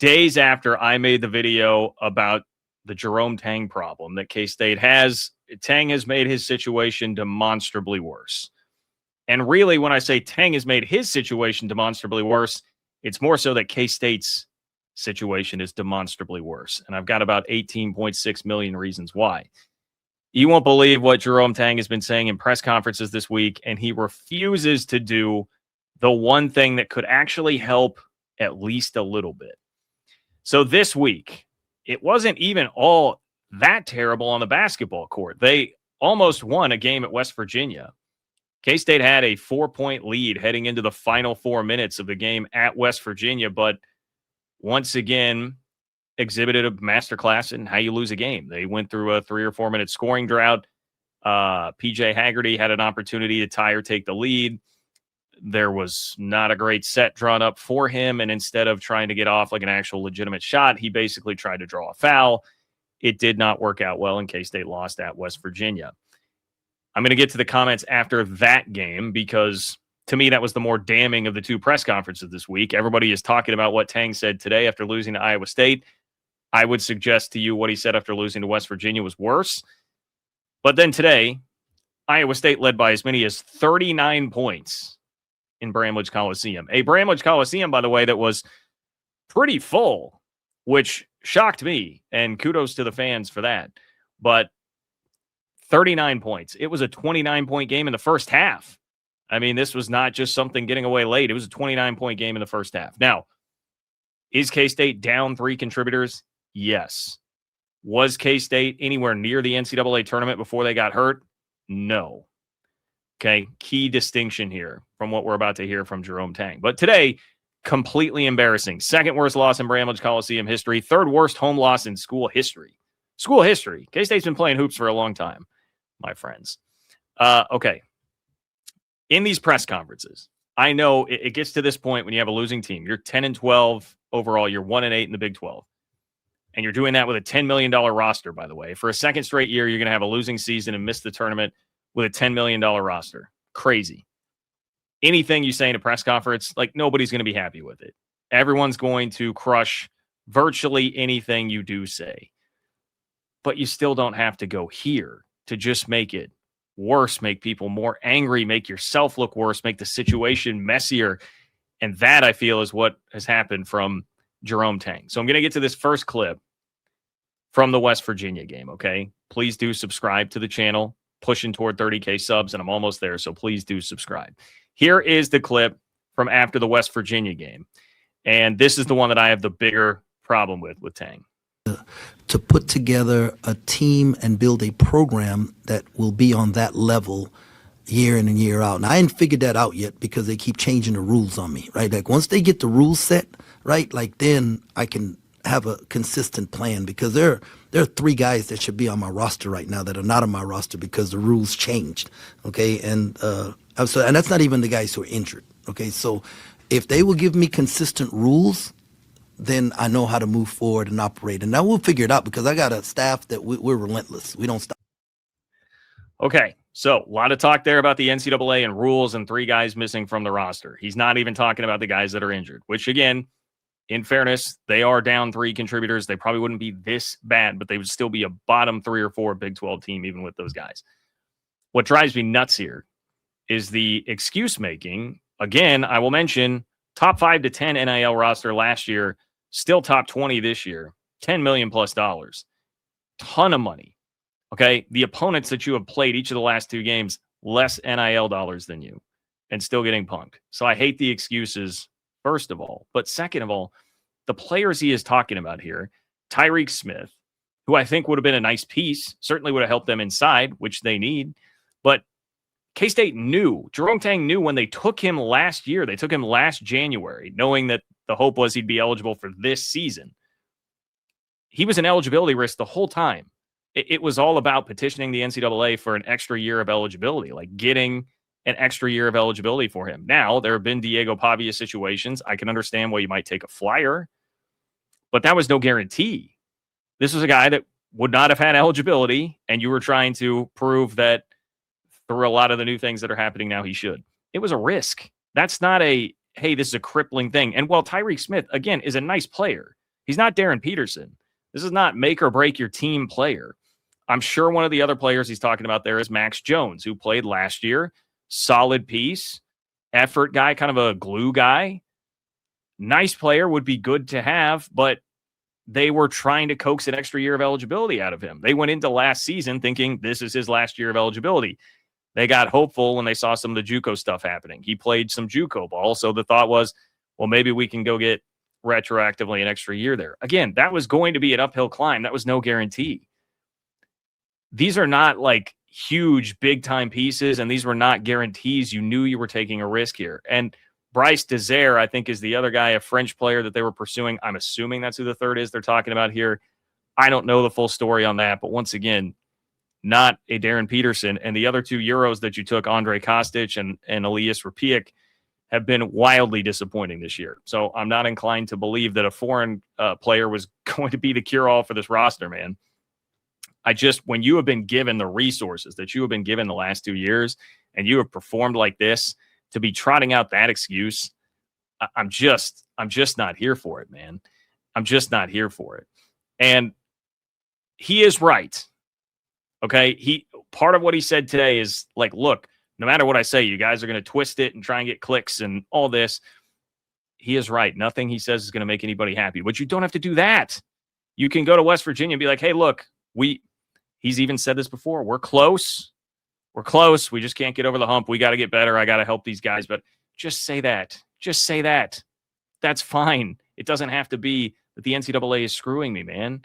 days after I made the video about the Jerome Tang problem that K-State has. Tang has made his situation demonstrably worse. And really, when I say Tang has made his situation demonstrably worse, it's more so that K-State's situation is demonstrably worse. And I've got about 18.6 million reasons why. You won't believe what Jerome Tang has been saying in press conferences this week, and he refuses to do the one thing that could actually help at least a little bit. So this week, it wasn't even all that terrible on the basketball court. They almost won a game at West Virginia. K-State had a 4-point lead heading into the final 4 minutes of the game at West Virginia, but once again exhibited a masterclass in how you lose a game. They went through a 3 or 4 minute scoring drought. PJ Haggerty had an opportunity to tie or take the lead. There was not a great set drawn up for him, and instead of trying to get off like an actual legitimate shot, he basically tried to draw a foul. It did not work out well, and K-State lost at West Virginia. I'm going to get to the comments after that game because, to me, that was the more damning of the two press conferences this week. Everybody is talking about what Tang said today after losing to Iowa State. I would suggest to you what he said after losing to West Virginia was worse. But then today, Iowa State led by as many as 39 points in Bramlage Coliseum. A Bramlage Coliseum, by the way, that was pretty full, which shocked me, and kudos to the fans for that. But 39 points. It was a 29-point game in the first half. I mean, this was not just something getting away late. It was a 29-point game in the first half. Now, is K-State down 3 contributors? Yes. Was K-State anywhere near the NCAA tournament before they got hurt? No. Okay, key distinction here from what we're about to hear from Jerome Tang. But today, completely embarrassing. Second worst loss in Bramlage Coliseum history. Third worst home loss in school history. School history. K-State's been playing hoops for a long time, my friends. Okay. In these press conferences, I know it gets to this point when you have a losing team. You're 10-12 overall. You're 1-8 in the Big 12. And you're doing that with a $10 million roster, by the way. For a second straight year, you're going to have a losing season and miss the tournament with a $10 million roster. Crazy. Anything you say in a press conference, like, nobody's going to be happy with it. Everyone's going to crush virtually anything you do say. But you still don't have to go here to just make it worse, make people more angry, make yourself look worse, make the situation messier. And that, I feel, is what has happened from Jerome Tang. So I'm going to get to this first clip from the West Virginia game, okay? Please do subscribe to the channel. Pushing toward 30K subs, and I'm almost there, so please do subscribe. Here is the clip from after the West Virginia game. And this is the one that I have the bigger problem with Tang. To put together a team and build a program that will be on that level year in and year out. And I ain't figured that out yet because they keep changing the rules on me, right? Like, once they get the rules set, right, like, then I can have a consistent plan, because there are 3 guys that should be on my roster right now that are not on my roster because the rules changed, okay? And and that's not even the guys who are injured, okay? So if they will give me consistent rules, then I know how to move forward and operate. And now we'll figure it out, because I got a staff that we're relentless. We don't stop. Okay, so a lot of talk there about the NCAA and rules and 3 guys missing from the roster. He's not even talking about the guys that are injured, which, again, in fairness, they are down 3 contributors. They probably wouldn't be this bad, but they would still be a bottom 3 or 4 Big 12 team, even with those guys. What drives me nuts here is the excuse making. Again, I will mention top 5 to 10 NIL roster last year, still top 20 this year, $10 million plus. Ton of money. Okay. The opponents that you have played each of the last 2 games, less NIL dollars than you, and still getting punked. So I hate the excuses, first of all. But second of all, the players he is talking about here, Tyreek Smith, who I think would have been a nice piece, certainly would have helped them inside, which they need. But K-State knew, Jerome Tang knew when they took him last year, they took him last January, knowing that the hope was he'd be eligible for this season. He was an eligibility risk the whole time. It was all about petitioning the NCAA for an extra year of eligibility, like getting an extra year of eligibility for him. Now, there have been Diego Pavia situations. I can understand why you might take a flyer, but that was no guarantee. This was a guy that would not have had eligibility, and you were trying to prove that through a lot of the new things that are happening now, he should. It was a risk. That's not a, hey, this is a crippling thing. And while Tyreek Smith, again, is a nice player, He's not Darren Peterson. This is not make or break your team player. I'm sure one of the other players he's talking about there is Max Jones, who played last year. Solid piece, effort guy, kind of a glue guy. Nice player, would be good to have, but they were trying to coax an extra year of eligibility out of him. They went into last season thinking this is his last year of eligibility. They got hopeful when they saw some of the JUCO stuff happening. He played some JUCO ball, so the thought was, well, maybe we can go get retroactively an extra year there. Again, that was going to be an uphill climb. That was no guarantee. These are not like huge, big-time pieces, and these were not guarantees. You knew you were taking a risk here. And Bryce Desert, I think, is the other guy, a French player that they were pursuing. I'm assuming that's who the third is they're talking about here. I don't know the full story on that, but once again, not a Darren Peterson. And the other two Euros that you took, Andre Kostic and Elias Rapiak, have been wildly disappointing this year. So I'm not inclined to believe that a foreign player was going to be the cure-all for this roster, man. When you have been given the resources that you have been given the last 2 years and you have performed like this, to be trotting out that excuse, I'm just not here for it, man. I'm just not here for it. And he is right. Okay. Part of what he said today is like, look, no matter what I say, you guys are going to twist it and try and get clicks and all this. He is right. Nothing he says is going to make anybody happy, but you don't have to do that. You can go to West Virginia and be like, hey, look, he's even said this before. We're close. We're close. We just can't get over the hump. We got to get better. I got to help these guys. But just say that. Just say that. That's fine. It doesn't have to be that the NCAA is screwing me, man.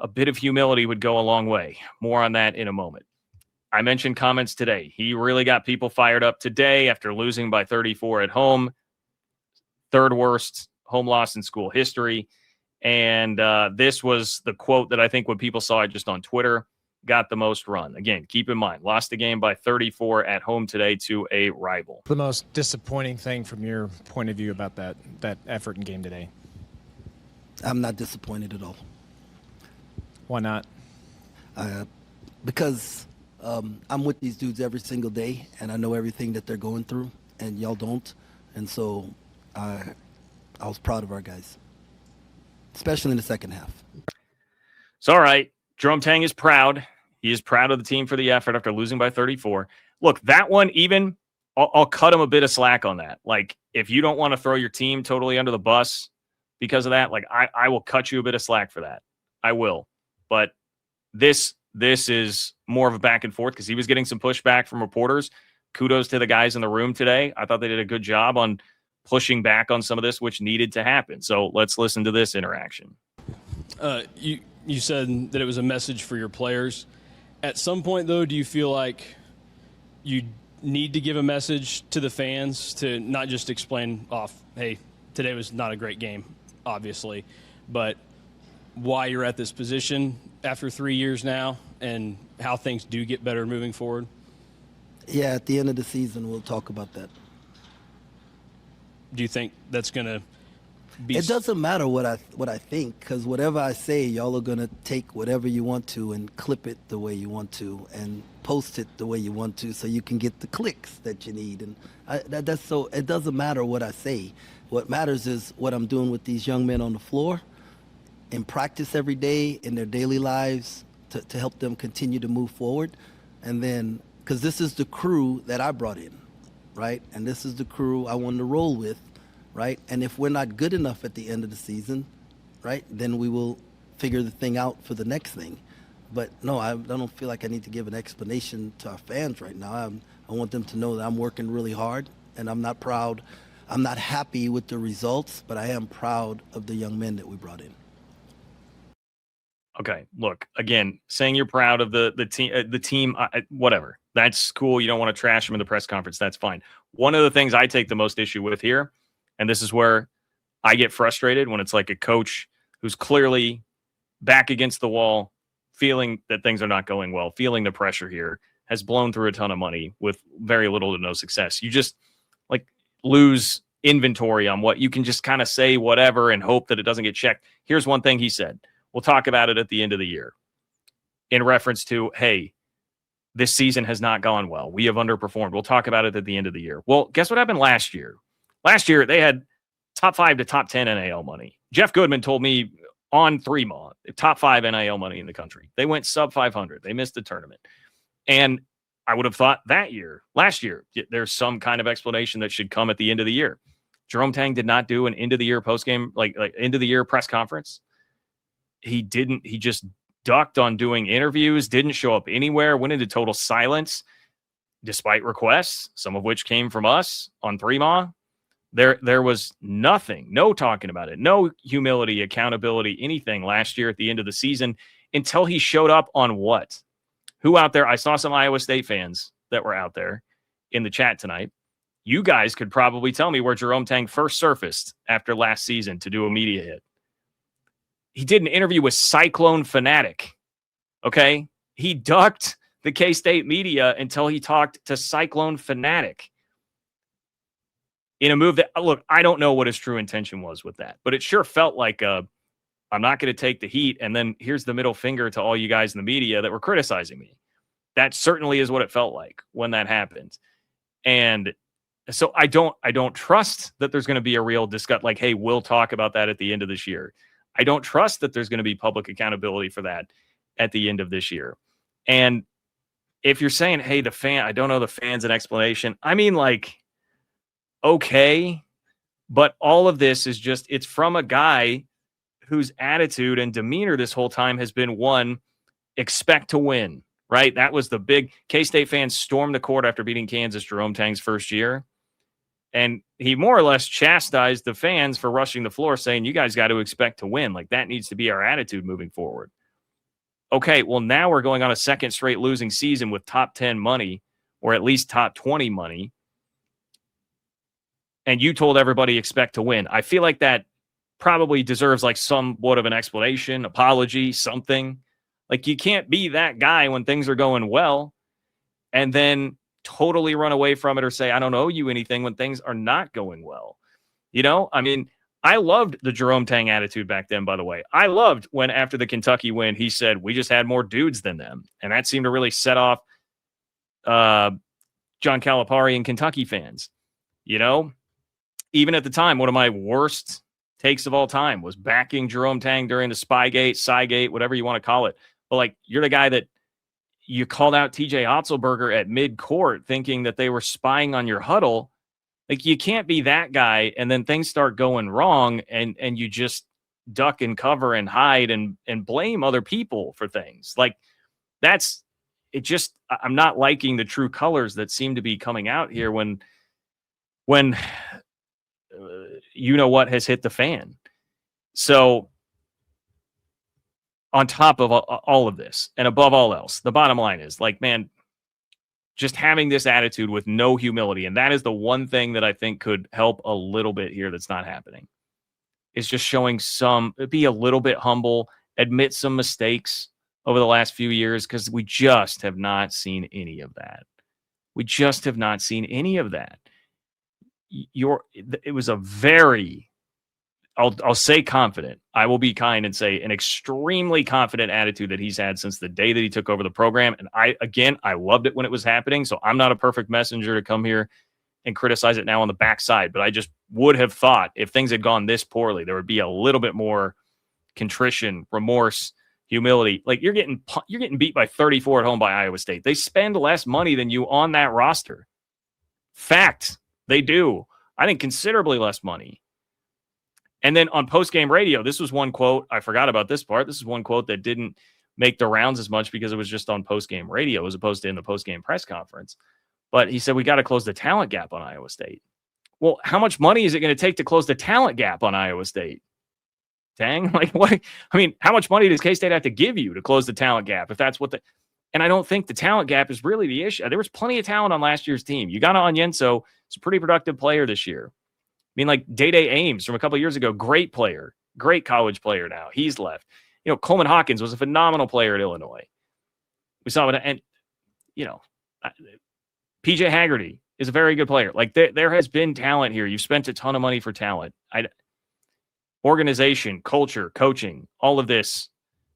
A bit of humility would go a long way. More on that in a moment. I mentioned comments today. He really got people fired up today after losing by 34 at home. Third worst home loss in school history. And this was the quote that I think when people saw it just on Twitter got the most run. Again, keep in mind, lost the game by 34 at home today to a rival. The most disappointing thing from your point of view about that effort and game today? I'm not disappointed at all. Why not? Because I'm with these dudes every single day, and I know everything that they're going through, and y'all don't. And so I was proud of our guys, especially in the second half. It's all right. Jerome Tang is proud. He is proud of the team for the effort after losing by 34. Look, that one, even I'll cut him a bit of slack on that. Like, if you don't want to throw your team totally under the bus because of that, like I will cut you a bit of slack for that. I will. But this is more of a back and forth because he was getting some pushback from reporters. Kudos to the guys in the room today. I thought they did a good job on pushing back on some of this, which needed to happen. So let's listen to this interaction. You said that it was a message for your players. At some point, though, do you feel like you need to give a message to the fans to not just explain off, hey, today was not a great game, obviously, but why you're at this position after 3 years now and how things do get better moving forward? Yeah, at the end of the season, we'll talk about that. Do you think that's going to be... It doesn't matter what I think, because whatever I say, y'all are going to take whatever you want to and clip it the way you want to and post it the way you want to so you can get the clicks that you need. And so it doesn't matter what I say. What matters is what I'm doing with these young men on the floor in practice every day, in their daily lives, to help them continue to move forward. And then, because this is the crew that I brought in, right? And this is the crew I wanted to roll with, right? And if we're not good enough at the end of the season, right, then we will figure the thing out for the next thing. But no, I don't feel like I need to give an explanation to our fans right now. I want them to know that I'm working really hard, and I'm not proud. I'm not happy with the results, but I am proud of the young men that we brought in. Okay, look, again, saying you're proud of the team, whatever. That's cool. You don't want to trash them in the press conference. That's fine. One of the things I take the most issue with here, and this is where I get frustrated when it's like a coach who's clearly back against the wall, feeling that things are not going well, feeling the pressure here, has blown through a ton of money with very little to no success. You just like lose inventory on what you can just kind of say whatever and hope that it doesn't get checked. Here's one thing he said. We'll talk about it at the end of the year in reference to, hey, this season has not gone well. We have underperformed. We'll talk about it at the end of the year. Well, guess what happened last year? Last year, they had top 5 to top 10 NIL money. Jeff Goodman told me on 3MA, top 5 NIL money in the country. They went sub 500. They missed the tournament. And I would have thought last year, there's some kind of explanation that should come at the end of the year. Jerome Tang did not do an end of the year postgame, like end of the year press conference. He didn't. He just ducked on doing interviews, didn't show up anywhere, went into total silence, despite requests, some of which came from us on 3MA. There was nothing, no talking about it, no humility, accountability, anything last year at the end of the season until he showed up on what? Who out there? I saw some Iowa State fans that were out there in the chat tonight. You guys could probably tell me where Jerome Tang first surfaced after last season to do a media hit. He did an interview with Cyclone Fanatic. Okay? He ducked the K-State media until he talked to Cyclone Fanatic. In a move that, look, I don't know what his true intention was with that, but it sure felt like I'm not going to take the heat, and then here's the middle finger to all you guys in the media that were criticizing me. That certainly is what it felt like when that happened. And so I don't trust that there's going to be a real discussion, like, hey, we'll talk about that at the end of this year. I don't trust that there's going to be public accountability for that at the end of this year. And if you're saying, hey, I don't know the fans an explanation, I mean, like, okay, but all of this is just, it's from a guy whose attitude and demeanor this whole time has been one, expect to win, right? That was the big K-State fans stormed the court after beating Kansas Jerome Tang's first year. And he more or less chastised the fans for rushing the floor, saying, you guys got to expect to win. Like, that needs to be our attitude moving forward. Okay, well, now we're going on a second straight losing season with top 10 money, or at least top 20 money. And you told everybody expect to win. I feel like that probably deserves like somewhat of an explanation, apology, something. Like, you can't be that guy when things are going well and then totally run away from it or say, I don't owe you anything when things are not going well. You know, I mean, I loved the Jerome Tang attitude back then, by the way. I loved when after the Kentucky win, he said, we just had more dudes than them. And that seemed to really set off John Calipari and Kentucky fans. You know, even at the time, one of my worst takes of all time was backing Jerome Tang during the Spygate, Cygate, whatever you want to call it. But like, you're the guy that you called out TJ Otzelberger at mid-court thinking that they were spying on your huddle. Like, you can't be that guy and then things start going wrong and you just duck and cover and hide and blame other people for things. Like, that's it. Just, I'm not liking the true colors that seem to be coming out here when you know what has hit the fan. So on top of all of this and above all else, the bottom line is, like, man, just having this attitude with no humility. And that is the one thing that I think could help a little bit here that's not happening. Is just showing be a little bit humble, admit some mistakes over the last few years, because we just have not seen any of that. We just have not seen any of that. It was a very, I'll say confident. I will be kind and say an extremely confident attitude that he's had since the day that he took over the program. And I loved it when it was happening. So I'm not a perfect messenger to come here and criticize it now on the backside. But I just would have thought if things had gone this poorly, there would be a little bit more contrition, remorse, humility. Like, you're getting beat by 34 at home by Iowa State. They spend less money than you on that roster. Fact. They do. I think considerably less money. And then on post-game radio, this was one quote. I forgot about this part. This is one quote that didn't make the rounds as much because it was just on post-game radio as opposed to in the post-game press conference. But he said, we got to close the talent gap on Iowa State. Well, how much money is it going to take to close the talent gap on Iowa State? Dang, like, what? I mean, how much money does K-State have to give you to close the talent gap if that's what and I don't think the talent gap is really the issue. There was plenty of talent on last year's team. Ugana Onyenso is a pretty productive player this year. I mean, like, Day-Day Ames from a couple of years ago, great player, great college player now. He's left. You know, Coleman Hawkins was a phenomenal player at Illinois. We saw it, and, you know, PJ Haggerty is a very good player. Like, there has been talent here. You've spent a ton of money for talent. Organization, culture, coaching, all of this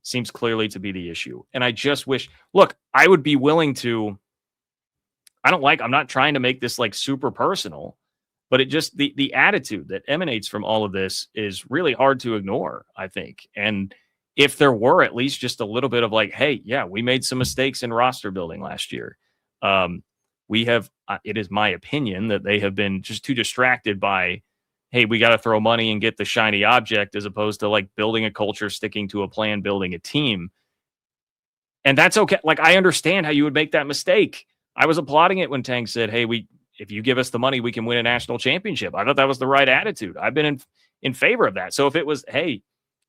seems clearly to be the issue. And I just wish, look, I would be willing to, I'm not trying to make this like super personal. But it just the attitude that emanates from all of this is really hard to ignore, I think. And if there were at least just a little bit of like, hey, yeah, we made some mistakes in roster building last year. We have, it is my opinion that they have been just too distracted by, hey, we got to throw money and get the shiny object as opposed to like building a culture, sticking to a plan, building a team. And that's okay. Like, I understand how you would make that mistake. I was applauding it when Tang said, hey, if you give us the money, we can win a national championship. I thought that was the right attitude. I've been in favor of that. So if it was, hey,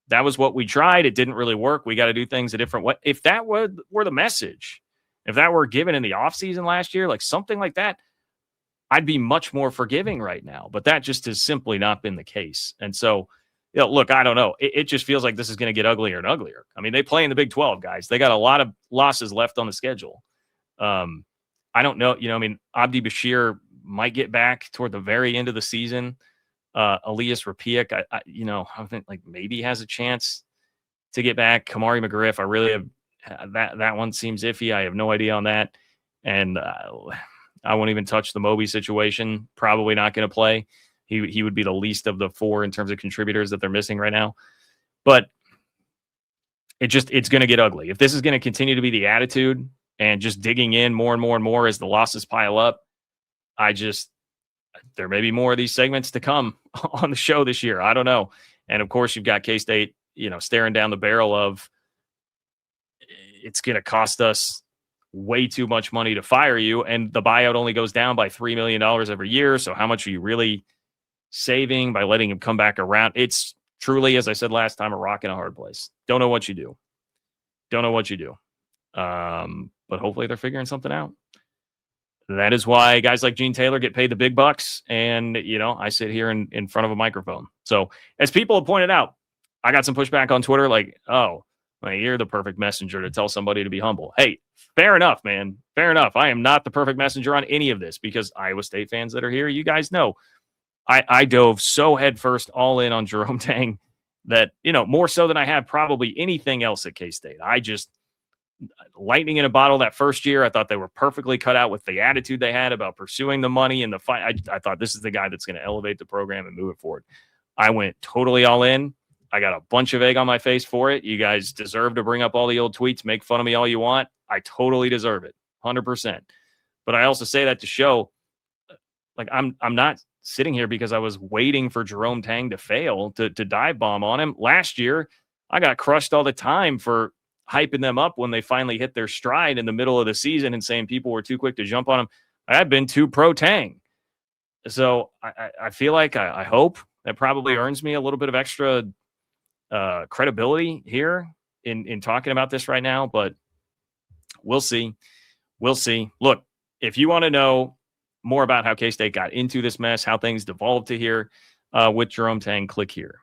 that was what we tried, it didn't really work, we got to do things a different way. If that were the message, if that were given in the offseason last year, like something like that, I'd be much more forgiving right now. But that just has simply not been the case. And so, look, I don't know. It just feels like this is going to get uglier and uglier. I mean, they play in the Big 12, guys. They got a lot of losses left on the schedule. I don't know. I mean, Abdi Bashir might get back toward the very end of the season. Elias Rapiak, I think like maybe has a chance to get back. Kamari McGriff, I really have that one seems iffy. I have no idea on that. And I won't even touch the Moby situation. Probably not going to play. He would be the least of the four in terms of contributors that they're missing right now. But it's going to get ugly. If this is going to continue to be the attitude and just digging in more and more and more as the losses pile up, there may be more of these segments to come on the show this year. I don't know. And of course, you've got K-State, staring down the barrel of it's going to cost us way too much money to fire you. And the buyout only goes down by $3 million every year. So how much are you really saving by letting him come back around? It's truly, as I said last time, a rock and a hard place. Don't know what you do. But hopefully they're figuring something out. That is why guys like Gene Taylor get paid the big bucks. And, I sit here in front of a microphone. So as people have pointed out, I got some pushback on Twitter like, oh, well, you're the perfect messenger to tell somebody to be humble. Hey, fair enough, man. Fair enough. I am not the perfect messenger on any of this because Iowa State fans that are here, you guys know, I dove so headfirst all in on Jerome Tang that, more so than I have probably anything else at K-State. I just, lightning in a bottle that first year. I thought they were perfectly cut out with the attitude they had about pursuing the money and the fight. I thought this is the guy that's going to elevate the program and move it forward. I went totally all in. I got a bunch of egg on my face for it. You guys deserve to bring up all the old tweets, make fun of me all you want. I totally deserve it, 100%. But I also say that to show, like, I'm not sitting here because I was waiting for Jerome Tang to fail to dive bomb on him. Last year, I got crushed all the time for hyping them up when they finally hit their stride in the middle of the season and saying people were too quick to jump on them. I've been too pro Tang. So I feel like I hope that probably earns me a little bit of extra credibility here in talking about this right now, but we'll see. Look, if you want to know more about how K-State got into this mess, how things devolved to here with Jerome Tang, click here.